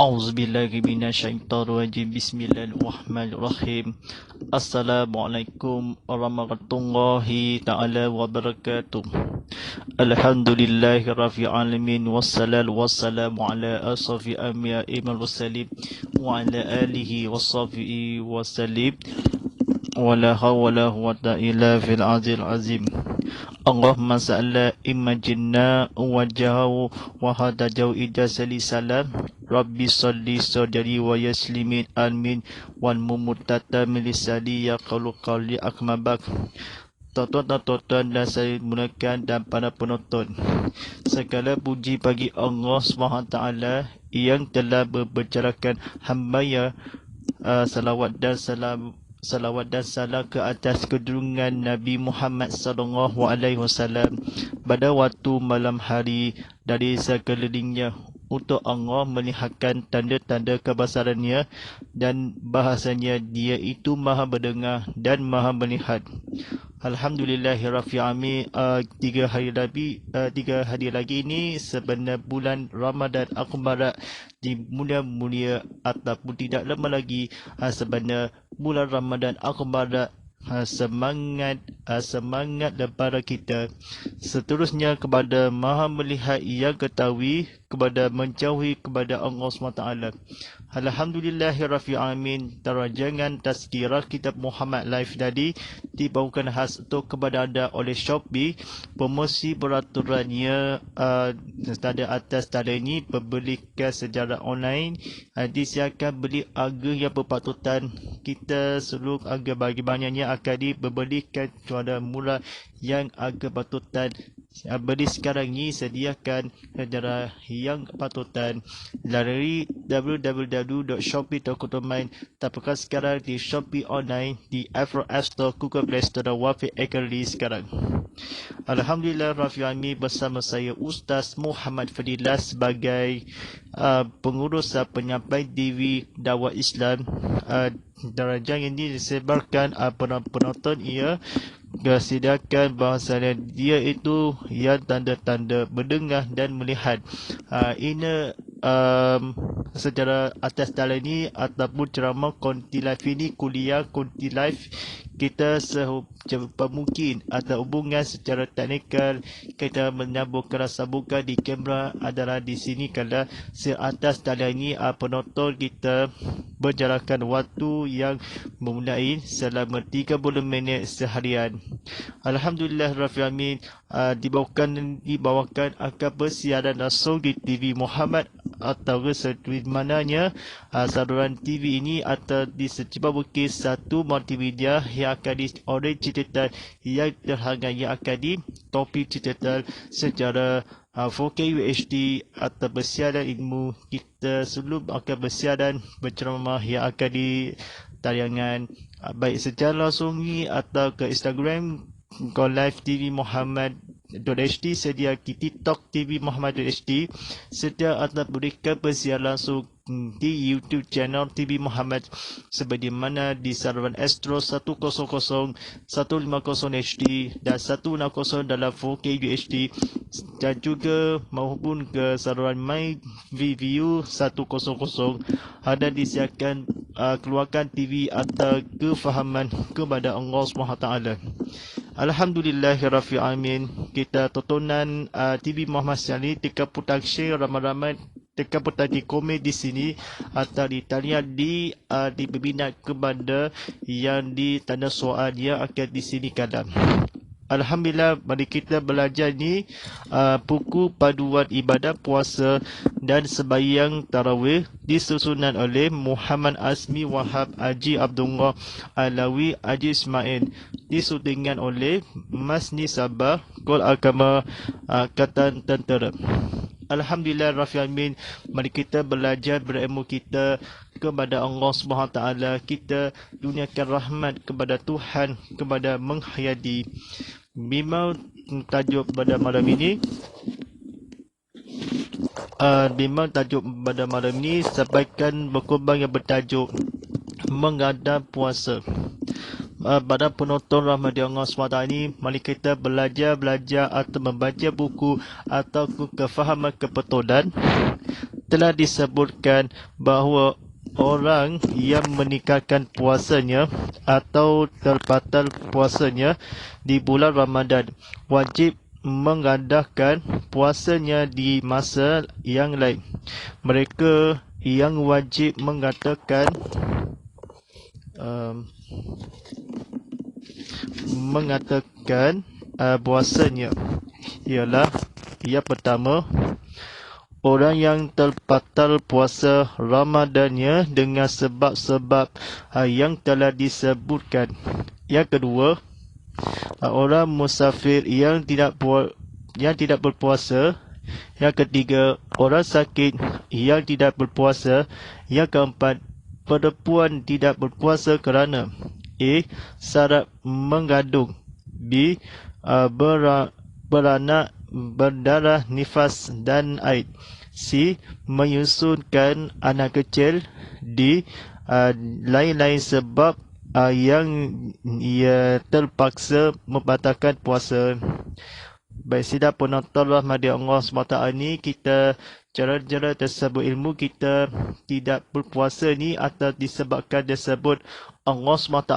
أعوذ بالله من الشيطان الرجيم بسم الله الرحمن الرحيم السلام عليكم ورحمة الله تعالى وبركاته الحمد لله رب العالمين والصلاة والسلام على أشرف الأنبياء والمرسلين وعلى آله وصحبه وسلم ولا حول ولا قوة إلا بالله العظيم اللهم صل إمجنا وجهه وهذا جو إجازة salam Rabbi salli sadri wa yaslimin amin wal mumutata milisadi ya qalu qali akmabak. Tuan-tuan dan saya mulakan dan para penonton, segala puji bagi Allah SWT yang telah membicarakan hamba-Nya salawat dan salam ke atas kedurungan Nabi Muhammad sallallahu alaihi wasallam pada waktu malam hari dari sekelilingnya untuk Allah melihatkan tanda-tanda kebesarannya dan bahasanya Dia itu Maha mendengar dan Maha melihat. Alhamdulillahirabbil alamin. 3 hari lagi ini sebenarnya bulan Ramadan Akbar mulia ataupun tidak lama lagi sebenarnya bulan Ramadan Akbar. Semangat daripada kita seterusnya kepada Maha melihat yang ketahui, kepada menjauhi kepada Allah SWT. Alhamdulillahirabbil alamin. Terajangan tazkirah kitab Muhammad Live tadi dibawakan khas untuk kepada anda oleh Shopee. Promosi peraturannya tanda atas tanda ini pembelikan secara online disiapkan beli harga yang berpatutan. Kita seluruh harga bagi banyaknya akan diberikan pada mula yang harga patutan. Beli sekarang ni sediakan secara yang patutan lalui www.shopee.com. Dapatkan sekarang di Shopee online, di Apple App Store, Google Play Store dan Wafi Ekali sekarang. Alhamdulillah Rabbil Alamin, bersama saya Ustaz Muhammad Fadilah sebagai pengurus penyampai TV dakwah Islam. Darjah ini disebarkan penonton ia disediakan bahasanya dia itu yang tanda-tanda mendengar dan melihat. Ini secara atas tala ini ataupun ceramah konti live ini, kuliah konti live kita secepat mungkin ada hubungan secara teknikal. Kita menyambungkan sambungan di kamera adalah di sini kerana seatas tala ini penonton kita berjalankan waktu yang memulai selama 30 minit seharian. Alhamdulillah Rabbil Alamin. Dibawakan akan bersiaran langsung di TV Muhammad atau di mananya saluran TV ini atau di secepat mungkin satu multimedia yang akan dioriginal yang terhangat yang akan di topik digital secara 4K UHD atau bersiaran ilmu. Kita sebelum akan bersiaran berceramah yang akan di tayangan baik secara langsung atau ke Instagram Go Live TV Muhammad.HD, sedia di TikTok TV Muhammad.HD, sedia atau berikan bersiaran langsung di YouTube channel TV Muhammad sebagaimana di saluran Astro 100 150 HD dan 160 dalam 4K UHD, dan juga maupun ke saluran My View 100 ada disiapkan keluarkan TV atau kefahaman kepada Allah SWT. Alhamdulillahirabbil alamin. Kita tontonan TV Muhammad sekali dekat putang share ramai-ramai dekat putang di komen di sini atau di talian di berminat kepada yang di tanda soal yang akan di sini kadang. Alhamdulillah, mari kita belajar ni buku panduan ibadat puasa dan sembahyang tarawih disusunan oleh Muhammad Azmi Wahab Haji Abdullah Alawi Haji Ismail, disutingan oleh Masni Sabah Gol Agama Angkatan Tentera. Alhamdulillah Rabbil Alamin. Mari kita belajar berilmu kita kepada Allah SWT. Kita duniakan rahmat kepada Tuhan, kepada menghayati. Memang tajuk pada malam ini sampaikan berkembang yang bertajuk menghadap puasa. Pada penonton rahmat Allah SWT ini, mari kita belajar atau membaca buku atau kefahaman kebetulan telah disebutkan bahawa orang yang meninggalkan puasanya atau terbatal puasanya di bulan Ramadan wajib mengadakan puasanya di masa yang lain. Mereka yang wajib mengadakan puasanya ialah yang pertama, orang yang terbatal puasa Ramadannya dengan sebab-sebab yang telah disebutkan. Yang kedua, orang musafir yang tidak berpuasa. Yang ketiga, orang sakit yang tidak berpuasa. Yang keempat, perempuan tidak berpuasa kerana A. Syarat mengandung, B. Beranak, berdarah nifas dan haid, C. Menyusunkan anak kecil, D. Lain-lain sebab yang ia terpaksa membatalkan puasa. Baik, sidang penonton rahmati Allah SWT ni, kita cara-cara tersebut ilmu kita tidak berpuasa ni atau disebabkan tersebut Allah SWT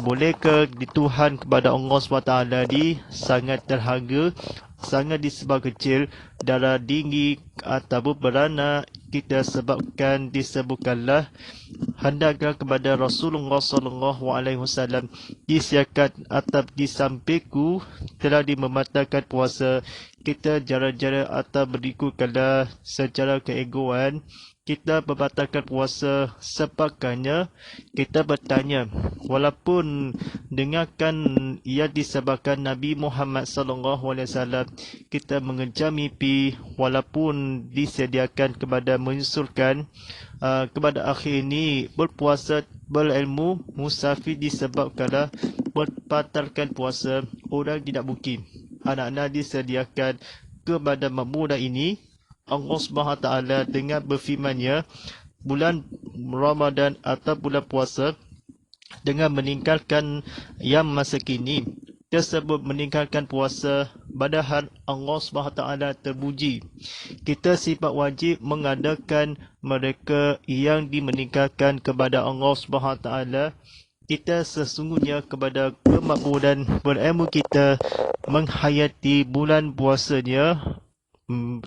boleh ke di Tuhan kepada Allah SWT sangat terharga, sangat disebab kecil, darah tinggi ataupun beranak, kita sebabkan disebutkanlah hendaklah kepada Rasulullah SAW disiapkan atau disampaiku telah dimematakan puasa. Kita jara-jara atau berikutkanlah secara keegoan kita membatalkan puasa sebabkannya kita bertanya, walaupun dengarkan ia disebabkan Nabi Muhammad SAW, kita mengejar mimpi walaupun disediakan kepada menyusulkan kepada akhir ini berpuasa berilmu musafir disebabkanlah membatalkan puasa. Orang tidak mungkin anak-anak disediakan kepada makmudah ini. Allah SWT dengan berfirman-Nya, bulan Ramadan atau bulan puasa dengan meninggalkan yang masa kini tersebut meninggalkan puasa, padahal Allah SWT terpuji. Kita sifat wajib mengadakan mereka yang dimeninggalkan kepada Allah SWT. Kita sesungguhnya kepada kemakmuran berilmu kita menghayati bulan puasanya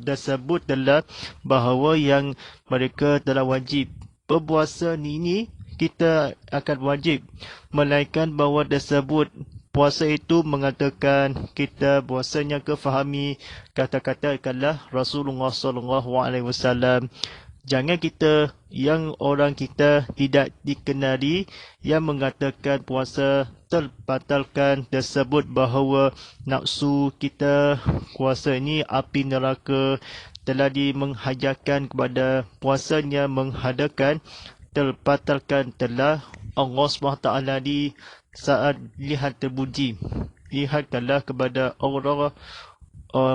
tersebut telah bahawa yang mereka telah wajib berpuasa ini kita akan wajib, melainkan bahawa tersebut puasa itu mengatakan kita puasanya kefahami kata-kata adalah Rasulullah SAW. Jangan kita yang orang kita tidak dikenali yang mengatakan puasa terbatalkan tersebut bahawa nafsu kita puasa ini api neraka telah menghajarkan kepada puasanya menghadakan terbatalkan telah Allah SWT di saat lihat terpuji. Lihatkanlah kepada orang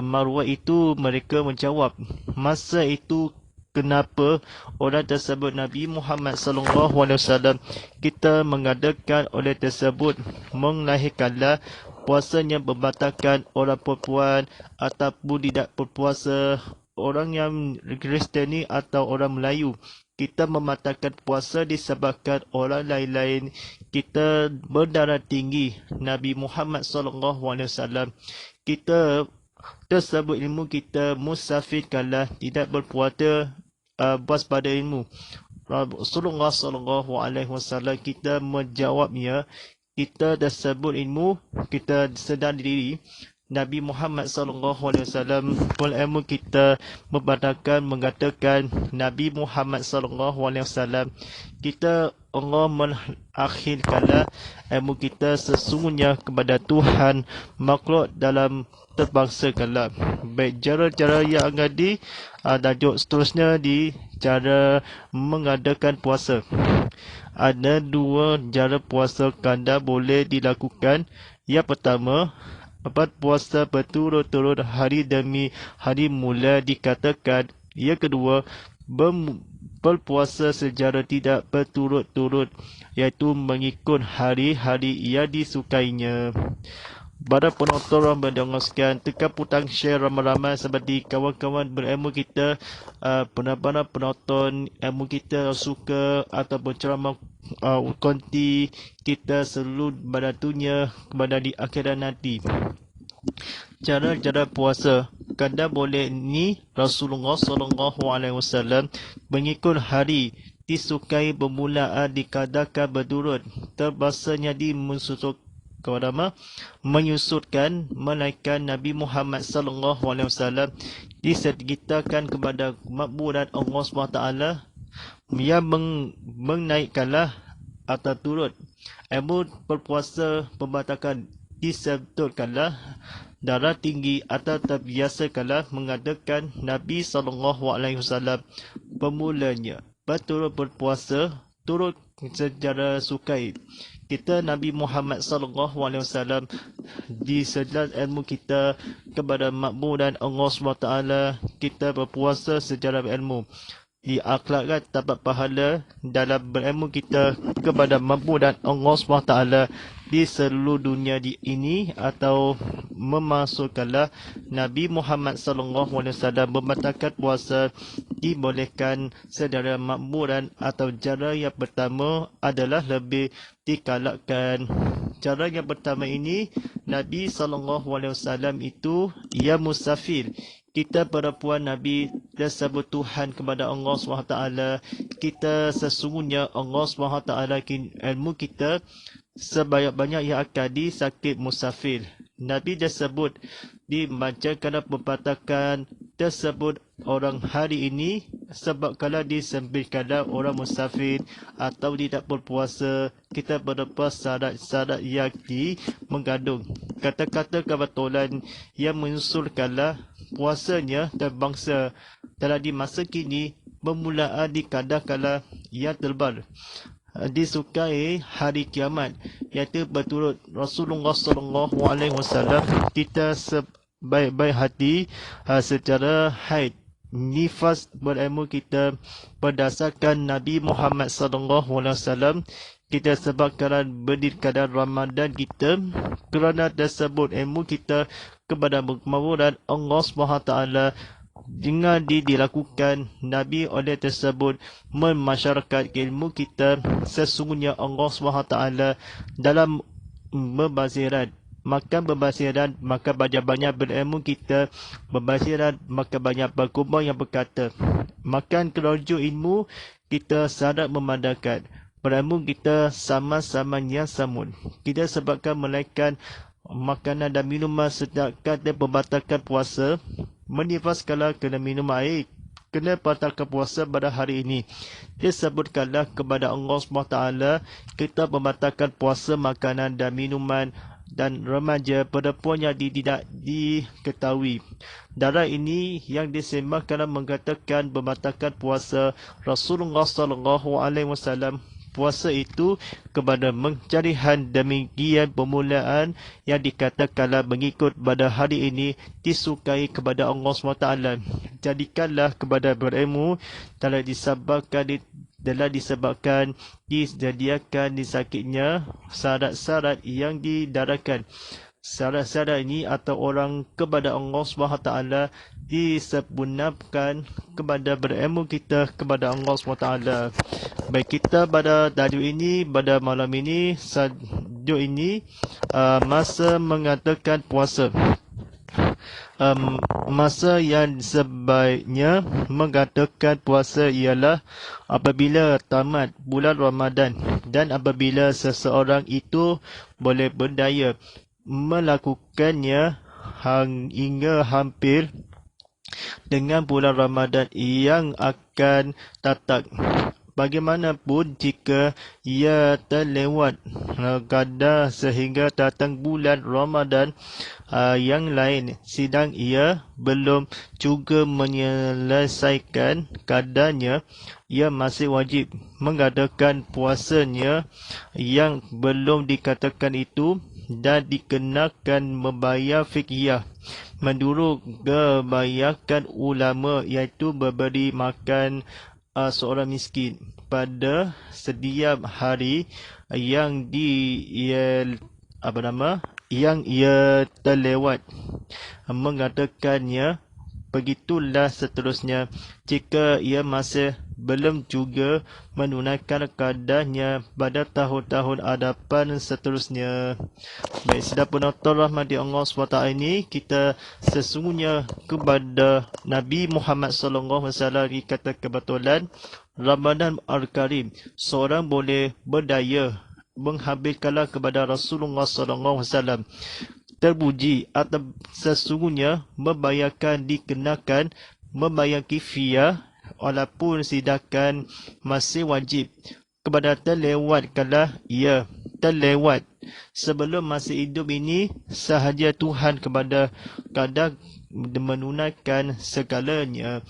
Marwah itu, mereka menjawab, masa itu kenapa orang tersebut Nabi Muhammad SAW kita mengadakan oleh tersebut melahirkanlah puasanya membatalkan orang perempuan ataupun tidak berpuasa, orang yang Kristiani atau orang Melayu. Kita membatalkan puasa disebabkan orang lain-lain. Kita berdarah tinggi Nabi Muhammad SAW. Kita tersebut ilmu kita musafir kalau tidak berpuasa waspada ilmu. Rasulullah SAW kita menjawabnya, kita tersebut ilmu kita sedar diri Nabi Muhammad SAW berilmu kita membatalkan mengatakan Nabi Muhammad SAW. Kita Allah mengakhirkanlah ilmu kita sesungguhnya kepada Tuhan makhluk dalam terbangsa kalam. Baik, cara-cara yang ada tajuk seterusnya di cara mengadakan puasa. Ada dua cara puasa kanda boleh dilakukan. Yang pertama, puasa berturut-turut hari demi hari mula dikatakan. Yang kedua, berpuasa secara tidak berturut-turut, iaitu mengikut hari-hari yang disukainya. Pada penonton yang sekian, tekan butang share ramai-ramai seperti kawan-kawan berilmu kita, benar-benar penonton ilmu kita suka ataupun ceramah konti kita seluruh pada dunia kepada di akhirat nanti. Cara-cara puasa kadang boleh ni Rasulullah SAW mengikut hari disukai bermulaan dikadakan berturut terbasanya di menyusutkan menaikkan Nabi Muhammad SAW disertakan kepada makburan Allah SWT yang menaikkanlah atau turut ilmu berpuasa pembatakan disebutkanlah darah tinggi atau terbiasakanlah mengadakan Nabi SAW pemulanya berturut berpuasa turut secara sukai. Kita Nabi Muhammad SAW di sejelas ilmu kita kepada makburan Allah SWT kita berpuasa secara ilmu diakhlakkan dapat pahala dalam berilmu kita kepada makburan Allah SWT di seluruh dunia ini atau memasukkanlah Nabi Muhammad SAW membatalkan puasa dibolehkan secara makburan atau cara yang pertama adalah lebih dikalakkan. Cara yang pertama ini Nabi SAW itu ia musafir. Kita perempuan Nabi tersebut Tuhan kepada Allah SWT. Kita sesungguhnya Allah SWT ilmu kita sebanyak-banyak yang akan disakit musafir. Nabi tersebut dibacakan pembatakan tersebut orang hari ini sebab kalau disebutkan orang musafir atau tidak berpuasa kita berlepas syarat-syarat yang mengandung kata-kata kebetulan yang mengusulkanlah puasanya terbangsa dalam di masa kini bermulaan di kadar-kadar yang tebal disukai hari kiamat iaitu berturut Rasulullah SAW kita sebaik-baik hati secara haid nifas berilmu kita berdasarkan Nabi Muhammad SAW kita sebabkan berdikadar Ramadan kita kerana tersebut ilmu kita kepada makburan Allah SWT dengan dilakukan Nabi oleh tersebut memasyarakat ilmu kita sesungguhnya Allah SWT dalam berbasiran maka berbasiran maka banyak-banyak berilmu kita berbasiran maka banyak berkubang yang berkata makan keroju ilmu kita syarat memandangkan berilmu kita sama-sama yang samun kita sebabkan menaikkan makanan dan minuman sedangkan dia membatalkan puasa menifaskanlah kena minum air kena batalkan puasa pada hari ini disebutkanlah kepada Allah SWT kita membatalkan puasa makanan dan minuman dan remaja perempuan yang tidak diketahui. Darah ini yang disembah kerana mengatakan membatalkan puasa Rasulullah SAW. Puasa itu kepada mencarihan demikian permulaan yang dikatakanlah mengikut pada hari ini disukai kepada Allah SWT. Jadikanlah kepada berilmu telah disebabkan disediakan disakitnya syarat-syarat yang didarahkan. Syarat-syarat ini atau orang kepada Allah SWT disempurnakan kepada berilmu kita kepada Allah SWT. Baik kita pada tajuk ini pada malam ini tajuk ini masa mengatakan puasa. Masa yang sebaiknya mengatakan puasa ialah apabila tamat bulan Ramadan dan apabila seseorang itu boleh berdaya melakukannya hingga hampir dengan bulan Ramadan yang akan datang. Bagaimanapun jika ia terlewat kadar sehingga datang bulan Ramadan yang lain sedang ia belum juga menyelesaikan kadarnya, ia masih wajib mengadakan puasanya yang belum dikatakan itu dan dikenakan membayar fidyah menurut kebanyakan ulama iaitu memberi makan seorang miskin pada setiap hari yang yang ia terlewat mengatakannya. Begitulah seterusnya jika ia masih belum juga menunaikan qadahnya pada tahun-tahun hadapan seterusnya. Baik, sedap penonton rahmati Allah SWT ini, kita sesungguhnya kepada Nabi Muhammad SAW dikata kebetulan Ramadan Al-Karim, seorang boleh berdaya menghabiskanlah kepada Rasulullah SAW. Terpuji atau sesungguhnya membayarkan dikenakan membayar kifiyah walaupun sedangkan masih wajib kepada terlewatkanlah ia terlewat sebelum masih hidup ini sahaja Tuhan kepada kadang menunaikan segalanya.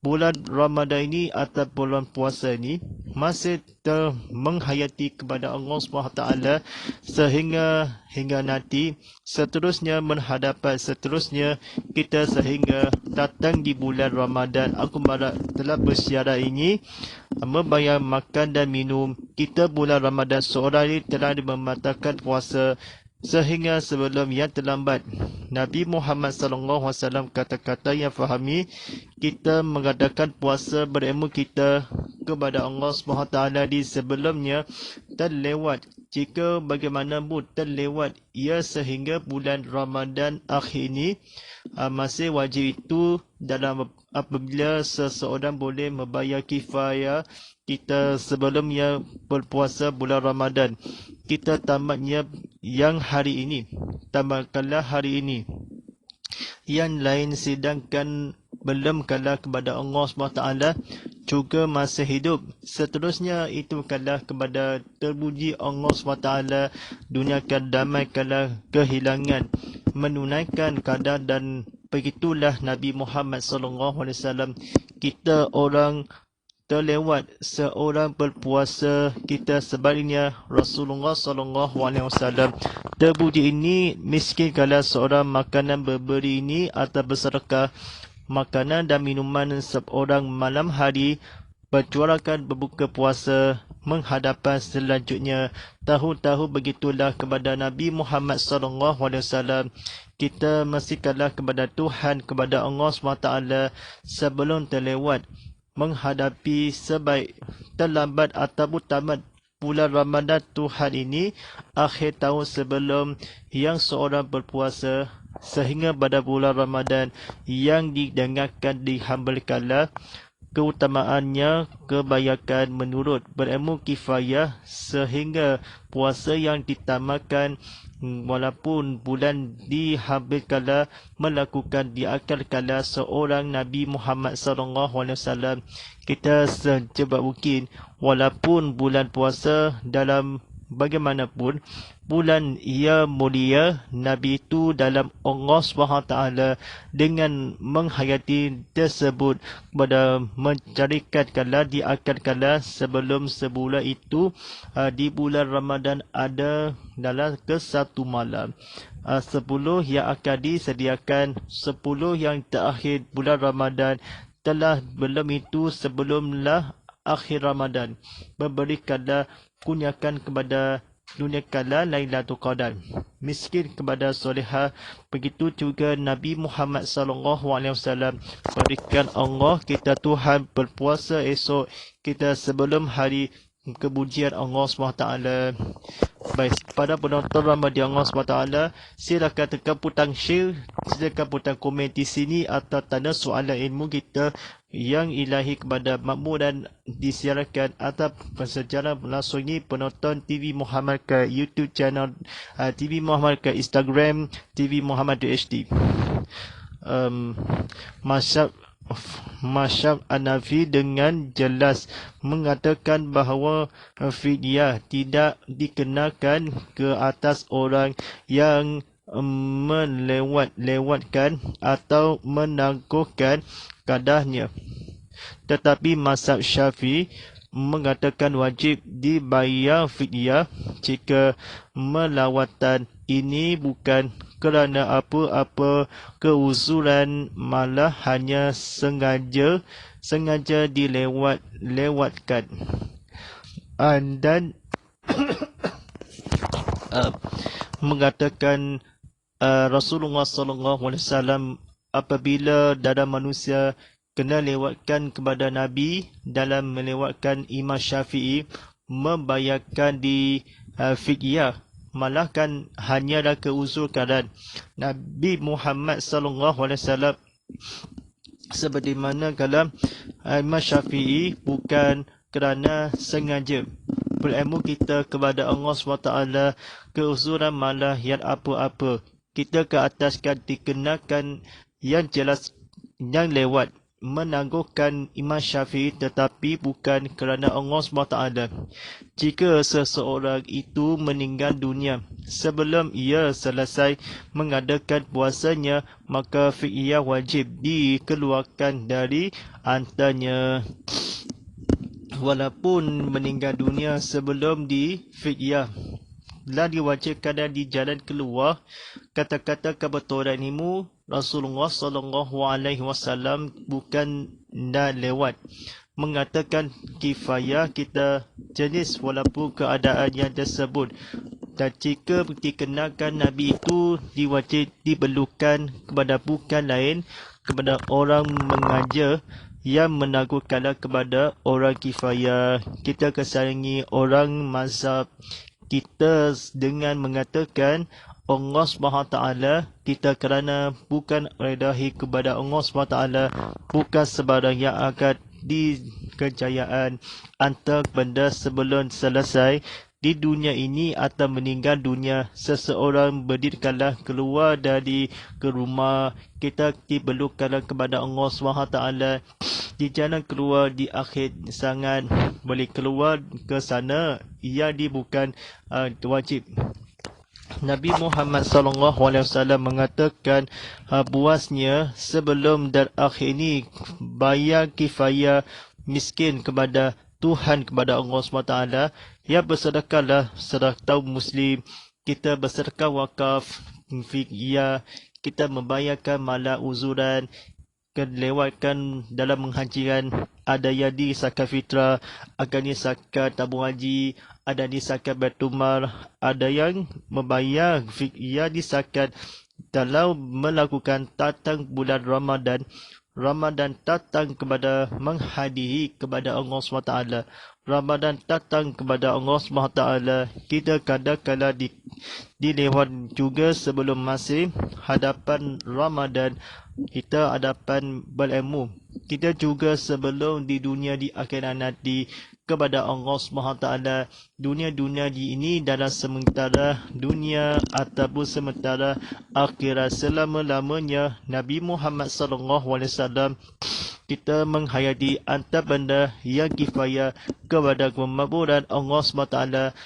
Bulan Ramadan ini atau bulan puasa ini masih menghayati kepada Allah SWT hingga nanti seterusnya menghadapan seterusnya kita sehingga datang di bulan Ramadan. Aku telah bersyarat ini membayar makan dan minum. Kita bulan Ramadan seorang ini telah membatalkan puasa sehingga sebelum yang terlambat. Nabi Muhammad SAW kata-kata yang fahami kita mengadakan puasa berilmu kita kepada Allah SWT di sebelumnya terlewat. Jika bagaimanapun terlewat ia sehingga bulan Ramadan akhir ini masih wajib itu dalam apabila seseorang boleh membayar kifayah kita sebelumnya berpuasa bulan Ramadan. Kita tamatnya yang hari ini, tamatkanlah hari ini. Yang lain sedangkan belum kalah kepada Allah SWT juga masih hidup. Seterusnya itu kalah kepada terpuji Allah SWT, duniakan damai kalah kehilangan, menunaikan qada dan begitulah Nabi Muhammad SAW. Kita orang terlewat seorang berpuasa kita sebaliknya Rasulullah SAW. Terpuji ini miskin kalau seorang makanan berberi ini atau bersedekah makanan dan minuman seorang malam hari berjuarakan berbuka puasa menghadapan selanjutnya. Tahu-tahu begitulah kepada Nabi Muhammad SAW. Kita mesti kalah kepada Tuhan, kepada Allah SWT sebelum terlewat menghadapi sebaik terlambat ataupun tamat bulan Ramadan Tuhan ini akhir tahun sebelum yang seorang berpuasa sehingga pada bulan Ramadan yang didengarkan dihambalkanlah keutamaannya kebanyakan menurut berilmu kifayah sehingga puasa yang ditamakan walaupun bulan dihabiskanlah melakukan diakalkanlah seorang Nabi Muhammad SAW. Kita secepat mungkin walaupun bulan puasa dalam bagaimanapun bulan ia mulia, Nabi itu dalam Allah SWT dengan menghayati tersebut pada mencarikanlah diakalkanlah sebelum sebulan itu di bulan Ramadan ada dalam ke satu malam 10 yang akan disediakan 10 yang terakhir bulan Ramadan telah belum itu sebelumlah akhir Ramadan memberikanlah kunyakan kepada dunia kala Lailatul Qadar, miskin kepada solehah. Begitu juga Nabi Muhammad SAW berikan Allah kita Tuhan berpuasa esok kita sebelum hari kemudian Allah SWT. Baik, pada penonton rahmati Allah SWT, silakan tekan butang share, silakan butang komen di sini atau tanda soalan ilmu kita yang ilahi kepada makmur dan disiarkan atau secara langsung ini penonton TV Muhammad ke YouTube channel TV Muhammad ke Instagram TV Muhammad HD. Masyab Hanafi dengan jelas mengatakan bahawa fidyah tidak dikenakan ke atas orang yang melewatkan atau menangguhkan qadahnya. Tetapi mazhab Syafi'i mengatakan wajib dibayar fidyah jika melawatan ini bukan kerana apa-apa keuzuran, malah hanya sengaja dilewatkan. Dan mengatakan Rasulullah sallallahu alaihi wasallam apabila dada manusia kena lewatkan kepada Nabi dalam melewatkan Imam Syafi'i membayarkan di fiqhiyah, malahkan hanyalah keuzur keadaan Nabi Muhammad sallallahu alaihi wasallam, seperti mana kalau Imam Syafi'i bukan kerana sengaja berilmu kita kepada Allah SWT, keuzuran malah yang apa-apa kita ke ataskan dikenakan yang jelas yang lewat menangguhkan Imam Syafi'i, tetapi bukan kerana Allah SWT. Jika seseorang itu meninggal dunia sebelum ia selesai mengadakan puasanya, maka fidyah wajib dikeluarkan dari antanya. Walaupun meninggal dunia sebelum di fidyah, telah diwajibkan dan di jalan keluar kata-kata kebetulan ilmu Rasulullah sallallahu alaihi wasallam bukan dah lewat mengatakan kifayah kita jenis walaupun keadaan yang tersebut, dan jika dikenakan Nabi itu diwajib diperlukan kepada bukan lain kepada orang mengajar yang menangguhkanlah kepada orang kifayah. Kita kesayangi orang mazhab kita dengan mengatakan Allah SWT kita kerana bukan redahi kepada Allah SWT, bukan sebarang yang akan di kejayaan antara benda sebelum selesai di dunia ini atau meninggal dunia. Seseorang berdirikanlah keluar dari ke rumah, kita diperlukanlah kepada Allah SWT di jalan keluar di akhir sangat boleh keluar ke sana, ia bukan wajib. Nabi Muhammad SAW mengatakan buasnya sebelum dan akhir ini bayar kifayah miskin kepada Tuhan, kepada Allah SWT. Ya, bersedekahlah sedekah muslim, kita bersedekah wakaf, fidyah, kita membayarkan malah uzuran, kelewatkan dalam menghajiran, ada yang di zakat fitrah, ada di zakat tabung haji, ada di zakat baitul mal, ada yang membayar fidyah di zakat. Dalam melakukan datang bulan Ramadan datang kepada menghadiri kepada Allah SWT. Ramadan datang kepada Allah SWT, kita kadang-kadang dilewat juga sebelum masih hadapan Ramadan, kita hadapan berilmu. Kita juga sebelum di dunia di akhirat nanti kepada Allah SWT. Dunia-dunia di ini dalam sementara dunia ataupun sementara akhirat selama-lamanya. Nabi Muhammad SAW kita menghayati antara benda yang kifayah kepada kemakburan Allah SWT.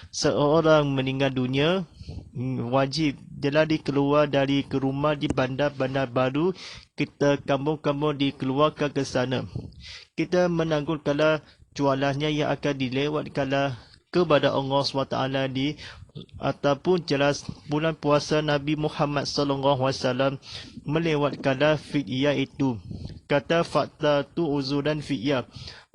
Seorang meninggal dunia wajib telah dikeluar dari ke rumah di bandar-bandar baru, kita kampung-kampung dikeluarkan ke sana. Kita menangguhkanlah jualannya yang akan dilewatkanlah kepada Allah SWT di ataupun jelas bulan puasa Nabi Muhammad SAW melewatkanlah fidyah itu. Kata fakta tu uzuran fidyah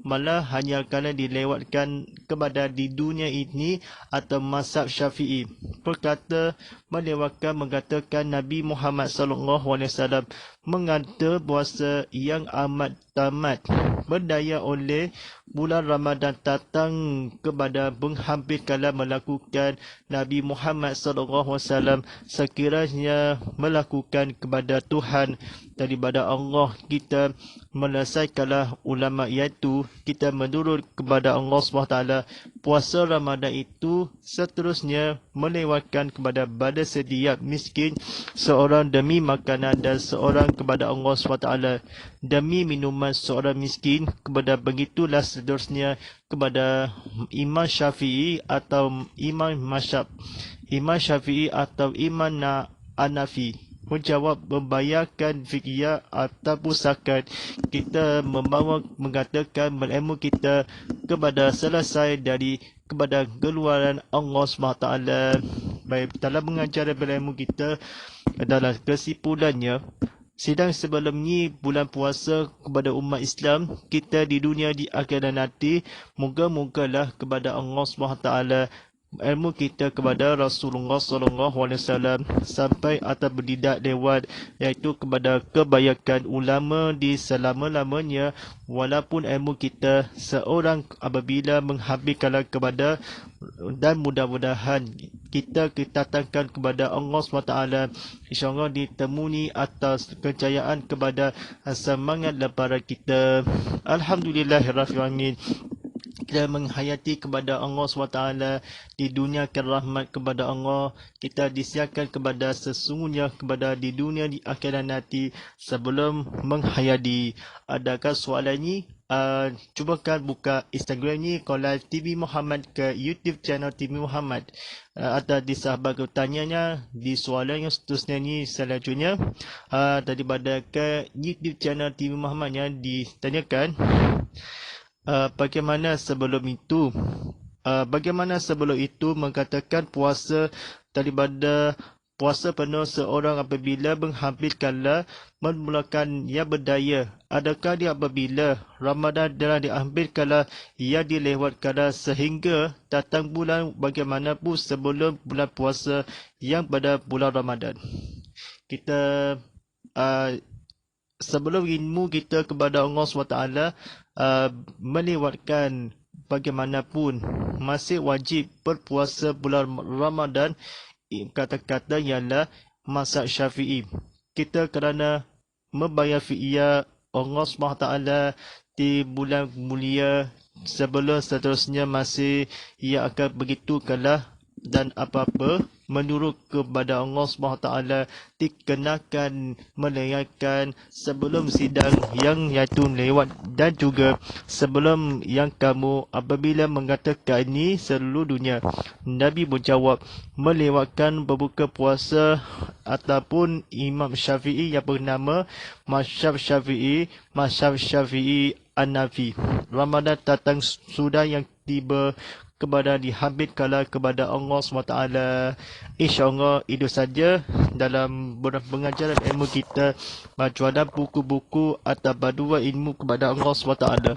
malah hanya kerana dilewatkan kepada di dunia ini atau mazhab Syafi'i. Perkata melewatkan mengatakan Nabi Muhammad SAW mengata puasa yang amat tamat berdaya oleh bulan Ramadan datang kepada menghampir kala melakukan Nabi Muhammad SAW sekiranya melakukan kepada Tuhan daripada Allah. Kita melesaikanlah ulama iaitu kita menurut kepada Allah SWT. Puasa Ramadan itu seterusnya melewatkan kepada badan setiap miskin, seorang demi makanan dan seorang kepada Allah SWT demi minuman seorang miskin, kepada begitulah seterusnya kepada Imam Syafi'i atau Imam Mazhab, Imam Syafi'i atau Imam Hanafi menjawab membayarkan fidyah ataupun zakat. Kita membawa mengatakan berilmu kita kepada selesai dari kepada keluaran Allah SWT. Baik, dalam mengajar berilmu kita adalah kesimpulannya, sidang sebelum ni bulan puasa kepada umat Islam kita di dunia di akhirat nanti, moga-mogalah kepada Allah SWT ilmu kita kepada Rasulullah SAW sampai atau berdidak lewat, iaitu kepada kebaikan ulama di selama-lamanya. Walaupun ilmu kita seorang apabila menghabiskan kepada, dan mudah-mudahan kita datangkan kepada Allah SWT, insyaAllah ditemui atas kejayaan kepada semangat lebaran kita. Alhamdulillahirrahmanirrahim. Kita menghayati kepada Allah SWT, di dunia rahmat kepada Allah, kita disiapkan kepada sesungguhnya kepada di dunia di akhirat nanti. Sebelum menghayati, adakah soalan ni? Cubakan buka Instagram ni, kalau TV Muhammad ke YouTube channel TV Muhammad. Ada di sahabat bertanyanya di soalan yang seterusnya ni selanjutnya, daripada ke YouTube channel TV Muhammad yang ditanyakan, bagaimana sebelum itu mengatakan puasa daripada puasa penuh seorang apabila menghabiskanlah memulakan ia berdaya. Adakah dia apabila Ramadan telah diambilkanlah ia dilewatkanlah sehingga datang bulan bagaimanapun sebelum bulan puasa yang pada bulan Ramadan? Kita sebelum ilmu kita kepada Allah SWT melewatkan bagaimanapun masih wajib berpuasa bulan Ramadan. Kata-kata ialah mazhab Syafi'i. Kita kerana membayar fidyah Allah SWT di bulan mulia sebelum seterusnya masih ia akan begitukanlah, dan apa-apa menurut kepada Allah SWT dikenakan melayangkan sebelum sidang yang iaitu lewat, dan juga sebelum yang kamu apabila mengatakan ini seluruh dunia. Nabi menjawab melewatkan berbuka puasa ataupun Imam Syafi'i yang bernama Mazhab Syafi'i An-Nafi. Ramadan datang sudah yang tiba kepada dihabiskanlah kepada Allah SWT. InsyaAllah itu saja dalam pengajaran ilmu kita, majualan buku-buku atau badua ilmu kepada Allah SWT.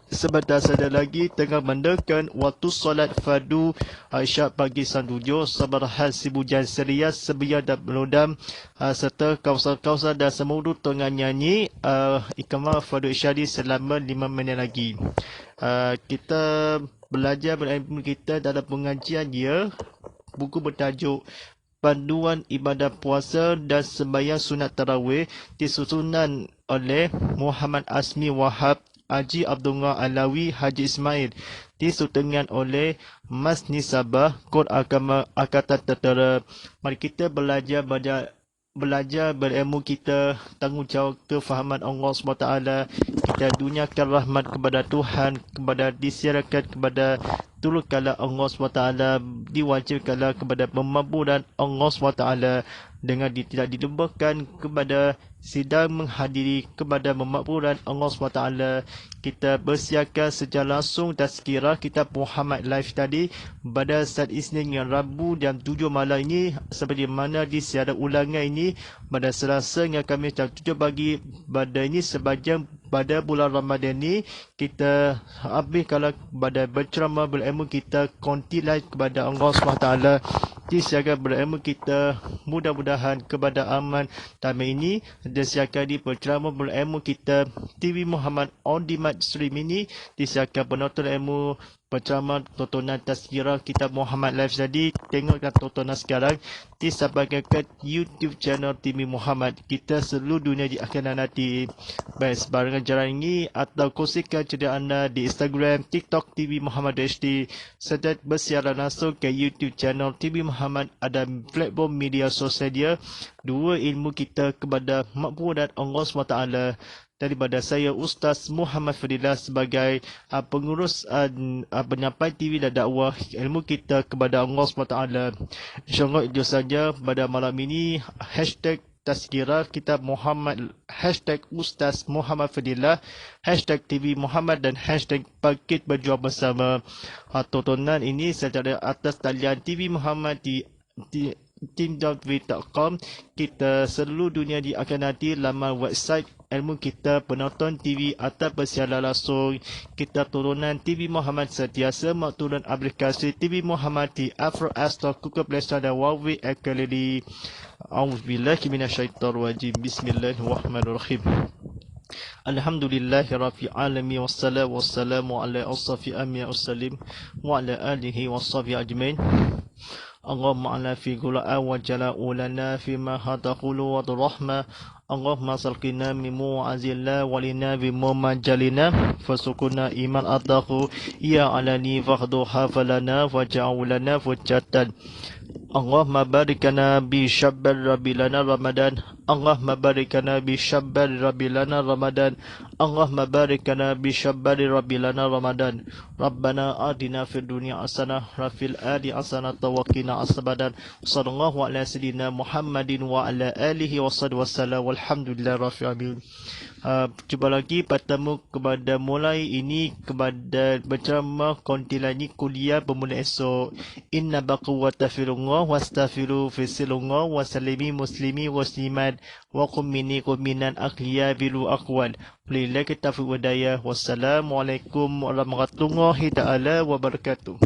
Sebentar saja lagi tengah mendekat waktu solat fardu Aisyah pagi sandujo sabarahan sibujan serias sebiar dan melodam serta kawasan-kawasan dan semudu tengah nyanyi ikamah fardu isyadi selama 5 minit lagi. Kita belajar berilmu kita dalam pengajian dia buku bertajuk Panduan Ibadah Puasa dan Sembahyang Sunat Tarawih, disusunan oleh Muhammad Asmi Wahab, Haji Abdullah Alawi, Haji Ismail, disutengan oleh Mas Nisabah Kod Agama Angkatan Tentera. Mari kita belajar berilmu kita, tanggungjawab kefahaman Allah SWT. Kita dunyakan rahmat kepada Tuhan, kepada disiarkan kepada turutkanlah Allah SWT, diwajibkanlah kepada pemampunan Allah SWT dengan tidak dilembakan kepada sidang menghadiri kepada pemakmuran Allah SWT. Kita bersiapkan secara langsung tazkirah kitab Muhammad Live tadi pada saat Isnin dan Rabu jam 7 malam ini, seperti mana disiarkan ulangan ini pada Selasa yang kami jam 7 pagi pada ini. Sepanjang pada bulan Ramadan ini kita habis kalau pada berceramah berilmu kita kontilah kepada Allah SWT, disiarkan berilmu kita, mudah-mudahan kepada aman tamai ini disiarkan di berceramah berilmu kita TV Muhammad On Demand Stream ini, disiarkan penonton ilmu penceramah tontonan tazkirah kitab Muhammad Live tadi. Tengokkan tontonan sekarang disampaikan ke YouTube channel TV Muhammad kita seluruh dunia di akhirat nanti. Baik, sebarangan jalan ini atau kongsikan cerita anda di Instagram, TikTok TV Muhammad HD, serta bersiaran langsung ke YouTube channel TV Muhammad. Ada platform media sosial dia, dua ilmu kita kepada makmuran Allah SWT. Daripada saya Ustaz Muhammad Fadilah sebagai pengurus penyampai TV dan dakwah ilmu kita kepada Allah SWT. InsyaAllah itu saja pada malam ini. Hashtag tazkirah kitab Muhammad, hashtag Ustaz Muhammad Fadilah, hashtag TV Muhammad dan hashtag Bangkit Berjuang Bersama. Tontonan ini secara atas talian TV Muhammad di team.v.com. Kita seluruh dunia di akan nanti laman website ilmu kita, penonton TV atau bersiaran langsung, kita turunan TV Muhammad sentiasa turun aplikasi TV Muhammad di Apple App Store, Google Play Store dan Huawei Gallery. A'udzubillahi minasyaitonirrajim. Bismillahirrahmanirrahim. Alhamdulillahi Rabbil Alamin. Wassalamu ala asrafi anbiya wassalim wa ala alihi wassabi ajmain. Allahumma ala fi gula'a wa jala'u lana fima hadaqulu wa rahmah. Allahumma salqina min mu'azillah walina bimu majalina fasukuna iman addahu ya alani fahdu hafalana waja'ulana fujatan. Allahumma barikana bi syabbar rabilana Ramadan. Allahumma barikana bi syabbar rabilana Ramadan. Allahumma barikana bi syabbar rabilana Ramadan. Rabbana atina fid dunya hasanah wa fil akhirati hasanah wa qina azaban. Sallallahu ala sayyidina Muhammadin wa ala alihi wasallam. Walhamdulillah rabbil alamin. Cuba lagi pertama kepada mulai ini kepada berceramah kontilani kuliah bermula esok. Inna baqu wa tafirullah wastaghfiru fisilullah wa salimi muslimi waslimat wa qum minni qum minan akhliya bilu aqwal. Lillahi taufiq wa hidayah. Wassalamualaikum warahmatullahi taala wabarakatuh.